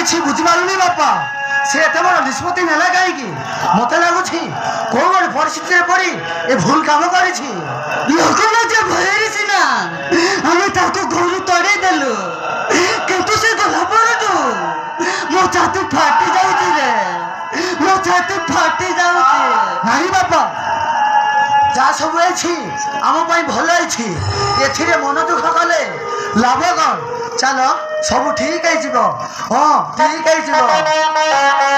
କିଛି ବୁଝିପାରୁନି ବାପା। ସେ ଏତେ ବଡ଼ ନିଷ୍ପତ୍ତି ନେଲା କାହିଁକି? ମତେ ଲାଗୁଛି କୋଉ ଗୋଟେ ପରିସ୍ଥିତିରେ ପଡ଼ି ଏ ଭୁଲ କାମ କରିଛି। ଲୋକରାଜ ଭୟରେ ସିନା ଆମେ ତାକୁ ଘରୁ ତଡ଼େଇ ଦେଲୁ, କିନ୍ତୁ ସେ ଗଲା ପରଠୁ ମୋ ଛାତି ଫାଟି ଯାଉଛି ରେ, ମୋ ଛାତି ଫାଟି ଯାଉଛି। ନାଇଁ ବାପା, ଯାହା ସବୁ ହେଇଛି ଆମ ପାଇଁ ଭଲ ହେଇଛି। ଏଥିରେ ମନ ଦୁଃଖ କଲେ ଲାଭ କ'ଣ? ଚାଲ ସବୁ ଠିକ ହେଇଯିବ। ହଁ ଠିକ ହେଇଯିବ।